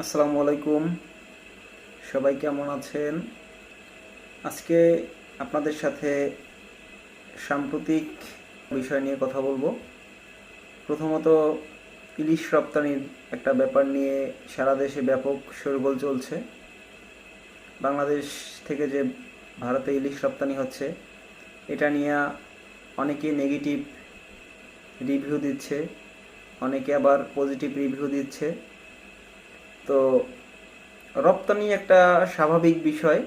আসসালামু আলাইকুম। সবাই কেমন আছেন? আজকে আপনাদের সাথে সাম্প্রতিক বিষয় নিয়ে কথা বলবো। প্রথমত, ইলিশ রপ্তানির একটা ব্যাপার নিয়ে সারা দেশে ব্যাপক শোরগোল চলছে। বাংলাদেশ থেকে যে ভারতে ইলিশ রপ্তানি হচ্ছে, এটা নিয়ে অনেকে নেগেটিভ রিভিউ দিচ্ছে, অনেকে আবার পজিটিভ রিভিউ দিচ্ছে। তো রপ্তানি একটা স্বাভাবিক বিষয়।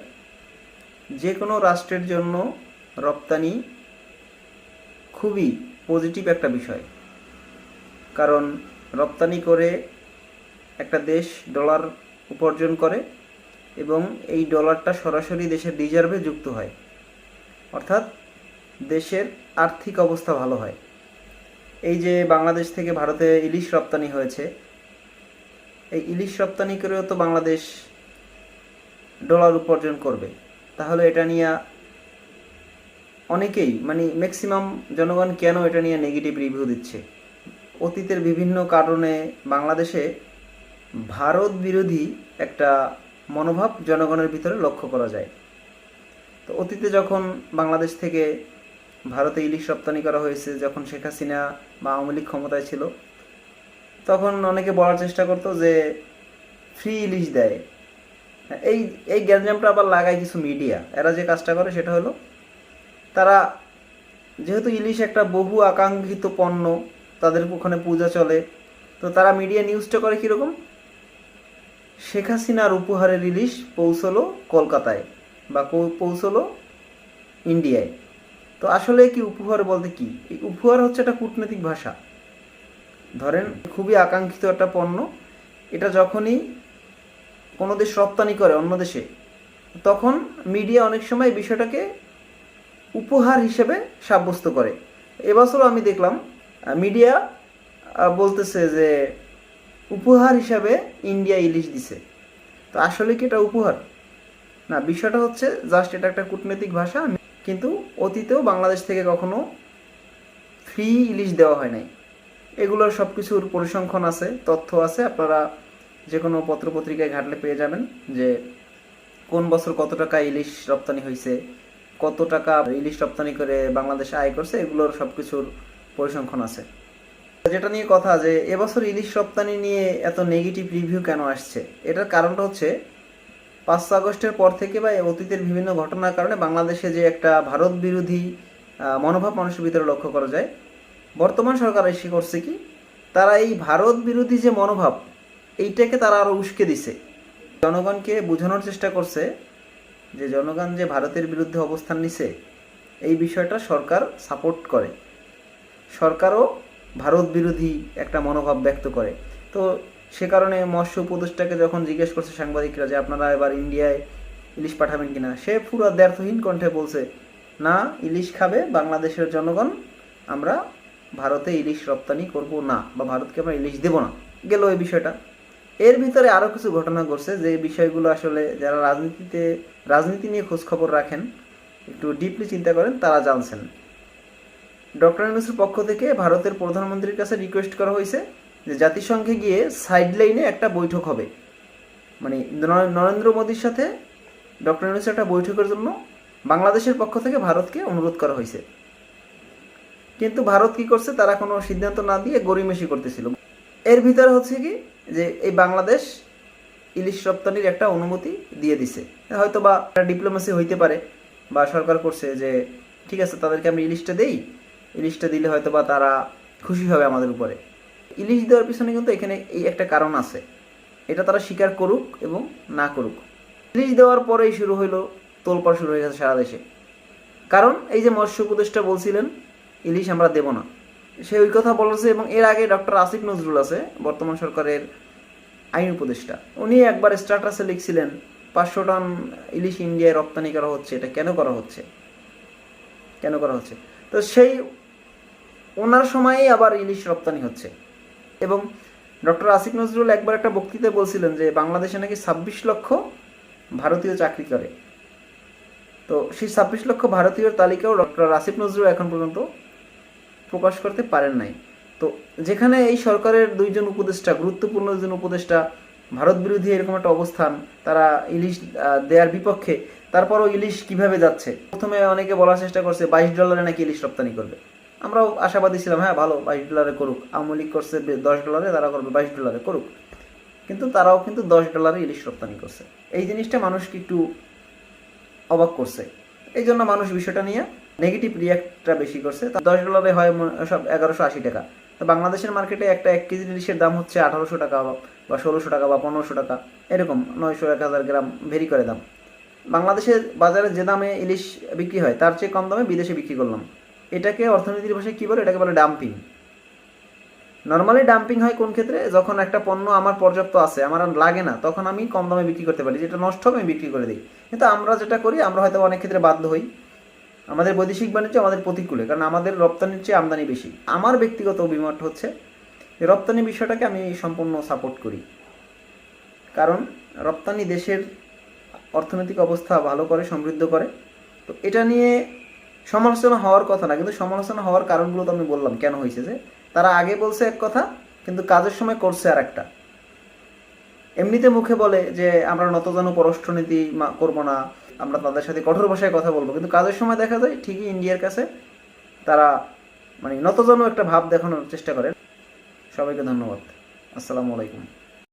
যে কোনো রাষ্ট্রের জন্য রপ্তানি খুবই পজিটিভ একটা বিষয়, কারণ রপ্তানি করে একটা দেশ ডলার উপার্জন করে এবং এই ডলারটা সরাসরি দেশের রিজার্ভে যুক্ত হয়, অর্থাৎ দেশের আর্থিক অবস্থা ভালো হয়। এই যে বাংলাদেশ থেকে ভারতে ইলিশ রপ্তানি হয়েছে, এই ইলিশ রপ্তানি করেও তো বাংলাদেশ ডলার উপার্জন করবে। তাহলে এটা নিয়ে অনেকেই ম্যাক্সিমাম জনগণ কেন এটা নিয়ে নেগেটিভ রিভিউ দিচ্ছে? অতীতের বিভিন্ন কারণে বাংলাদেশে ভারত বিরোধী একটা মনোভাব জনগণের ভিতরে লক্ষ্য করা যায়। তো অতীতে যখন বাংলাদেশ থেকে ভারতে ইলিশ রপ্তানি করা হয়েছে, যখন শেখ হাসিনা বা আওয়ামী লীগ ক্ষমতায় ছিল, তখন অনেকে বলার চেষ্টা করতো যে ফ্রি ইলিশ দেয়। এই এই গ্যাঞ্জামটা আবার লাগায় কিছু মিডিয়া। এরা যে কাজটা করে সেটা হলো, তারা যেহেতু ইলিশ একটা বহু আকাঙ্ক্ষিত পণ্য, তাদের ওখানে পূজা চলে, তো তারা মিডিয়া নিউজটা করে কীরকম, শেখ হাসিনার উপহারের ইলিশ পৌঁছলো কলকাতায় বা পৌঁছলো ইন্ডিয়ায়। তো আসলে কি উপহার বলতে কি? এই উপহার হচ্ছে একটা কূটনৈতিক ভাষা। ধরেন খুবই আকাঙ্ক্ষিত একটা পণ্য, এটা যখনই কোনো দেশ রপ্তানি করে অন্য দেশে, তখন মিডিয়া অনেক সময় বিষয়টাকে উপহার হিসেবে সাব্যস্ত করে। এবছরও আমি দেখলাম মিডিয়া বলতেছে যে উপহার হিসাবে ইন্ডিয়া ইলিশ দিছে। তো আসলে কি এটা উপহার? না, বিষয়টা হচ্ছে জাস্ট এটা একটা কূটনৈতিক ভাষা। কিন্তু অতীতেও বাংলাদেশ থেকে কখনো ফ্রি ইলিশ দেওয়া হয় নাই। এগুলোর সব কিছুর পরিসংখ্যান আছে, তথ্য আছে, আপনারা যে কোনো পত্রপত্রিকায় ঘাটলে পেয়ে যাবেন যে কোন বছর কত টাকা ইলিশ রপ্তানি হয়েছে, কত টাকা ইলিশ রপ্তানি করে বাংলাদেশ আয় করছে, এগুলোর সব কিছুর পরিসংখ্যান আছে। যেটা নিয়ে কথা, যে এবছর ইলিশ রপ্তানি নিয়ে এত নেগেটিভ রিভিউ কেন আসছে, এটার কারণটা হচ্ছে 5 আগস্টের পর থেকে বা অতীতের বিভিন্ন ঘটনার কারণে বাংলাদেশে যে একটা ভারত বিরোধী মনোভাব মানুষের ভিতরে লক্ষ্য করা যায়। বর্তমান সরকার এসে করছে কি, তারা এই ভারত বিরোধী যে মনোভাব, এইটাকে তারা আরও উস্কে দিছে। জনগণকে বোঝানোর চেষ্টা করছে যে জনগণ যে ভারতের বিরুদ্ধে অবস্থান নিছে, এই বিষয়টা সরকার সাপোর্ট করে, সরকারও ভারত বিরোধী একটা মনোভাব ব্যক্ত করে। তো সে কারণে মৎস্য উপদেষ্টাকে যখন জিজ্ঞেস করছে সাংবাদিকরা যে আপনারা এবার ইন্ডিয়ায় ইলিশ পাঠাবেন কিনা, সে পুরো দ্ব্যর্থহীন কণ্ঠে বলছে, না, ইলিশ খাবে বাংলাদেশের জনগণ, আমরা ভারতে ইলিশ রপ্তানি করব না, বা ভারতকে আমরা ইলিশ দেব না। গেল এই বিষয়টা। এর ভিতরে আরও কিছু ঘটনা ঘটছে, যে বিষয়গুলো আসলে যারা রাজনীতি নিয়ে খোঁজখবর রাখেন, একটু ডিপলি চিন্তা করেন, তারা জানছেন। ডক্টর ইউনূসের পক্ষ থেকে ভারতের প্রধানমন্ত্রীর কাছে রিকোয়েস্ট করা হয়েছে যে জাতিসংঘে গিয়ে সাইডলাইনে একটা বৈঠক হবে, নরেন্দ্র মোদীর সাথে ডক্টর ইউনূসের একটা বৈঠকের জন্য বাংলাদেশের পক্ষ থেকে ভারতকে অনুরোধ করা হয়েছে। কিন্তু ভারত কি করছে, তারা কোনো সিদ্ধান্ত না দিয়ে গড়িমেশি করতেছিল। এর ভিতরে হচ্ছে কি, যে এই বাংলাদেশ ইলিশ রপ্তানির একটা অনুমতি দিয়ে দিছে। হয়তো বা ডিপ্লোমেসি হইতে পারে, বা সরকার করছে যে ঠিক আছে, তাদেরকে আমি ইলিশটা দেই, ইলিশটা দিলে হয়তো বা তারা খুশি হবে আমাদের উপরে। ইলিশ দেওয়ার পিছনে কিন্তু এখানে এই একটা কারণ আছে, এটা তারা স্বীকার করুক এবং না করুক। ইলিশ দেওয়ার পরেই শুরু হইলো তোলপাড়, শুরু হয়ে গেছে সারা দেশে। কারণ এই যে মৎস্য উপদেষ্টা বলছিলেন ইলিশ আমরা দেব না, সে ওই কথা বলেছে। এবং এর আগে ডক্টর আসিফ নজরুল আছে, বর্তমান সরকারের আইন উপদেষ্টা, উনি একবার স্ট্যাটাসে লিখছিলেন 500 টন ইলিশ ইন্ডিয়ায় রপ্তানি করা হচ্ছে, এটা কেন করা হচ্ছে? তো সেই ওনার সময়েই আবার ইলিশ রপ্তানি হচ্ছে। এবং ডক্টর আসিফ নজরুল একবার একটা বক্তৃতায় বলছিলেন যে বাংলাদেশে নাকি 26 লক্ষ ভারতীয় চাকরি করে। তো সেই 26 লক্ষ ভারতীয়র তালিকাও ডক্টর আসিফ নজরুল এখন পর্যন্ত প্রকাশ করতে পারেন নাই। তো যেখানে এই সরকারের দুইজন উপদেষ্টা, গুরুত্বপূর্ণ দুজন উপদেষ্টা ভারত বিরোধী এরকম একটা অবস্থান, তারা ইলিশ দেওয়ার বিপক্ষে, তারপরও ইলিশ কিভাবে যাচ্ছে। প্রথমে অনেকে বলার চেষ্টা করছে $22 নাকি ইলিশ রপ্তানি করবে। আমরাও আশাবাদী ছিলাম, হ্যাঁ ভালো, $22 করুক। আওয়ামী লীগ করছে $10, তারা করবে $22 করুক। কিন্তু তারাও কিন্তু $10 ইলিশ রপ্তানি করছে। এই জিনিসটা মানুষকে একটু অবাক করছে। এই জন্য মানুষ বিষয়টা নিয়ে নেগেটিভ রিয়াক্টটা বেশি করছে। $10 হয় সব 1180 টাকা। তো বাংলাদেশের মার্কেটে একটা 1 কেজি ইলিশের দাম হচ্ছে 1800 টাকা বা 1600 টাকা বা 1500 টাকা, এরকম 900-1000 গ্রাম ভেরি করে দাম। বাংলাদেশের বাজারে যে দামে ইলিশ বিক্রি হয় তার চেয়ে কম দামে বিদেশে বিক্রি করলাম। এটাকে অর্থনীতির ভাষায় কী বলে? এটাকে বলে ডাম্পিং। নর্মালি ডাম্পিং হয় কোন ক্ষেত্রে? যখন একটা পণ্য আমার পর্যাপ্ত আছে, আমার আর লাগে না, তখন আমি কম দামে বিক্রি করতে পারি, যেটা নষ্ট হবে আমি বিক্রি করে দিই। কিন্তু আমরা যেটা করি, আমরা হয়তো অনেক ক্ষেত্রে বাধ্য হই, আমাদের বৈদেশিক বাণিজ্য আমাদের প্রতিকূলে, কারণ আমাদের রপ্তানির চেয়ে আমদানি বেশি। আমার ব্যক্তিগত অভিমত হচ্ছে যে রপ্তানি বিষয়টাকে আমি সম্পূর্ণ সাপোর্ট করি, কারণ রপ্তানি দেশের অর্থনৈতিক অবস্থা ভালো করে, সমৃদ্ধ করে। তো এটা নিয়ে সমালোচনা হওয়ার কথা না, কিন্তু সমালোচনা হওয়ার কারণগুলো তো আমি বললাম কেন হয়েছে। যে তারা আগে বলছে এক কথা, কিন্তু কাজের সময় করছে আর একটা। এমনিতে মুখে বলে যে আমরা নতজানু পররাষ্ট্রনীতি করবো না, আমরা তাদের সাথে কঠোর ভাষায় কথা বলবো, কিন্তু কাজের সময় দেখা যায় ঠিকই ইন্ডিয়ার কাছে তারা মানে নতজানু একটা ভাব দেখানোর চেষ্টা করে। সবাইকে ধন্যবাদ। আসসালামু আলাইকুম।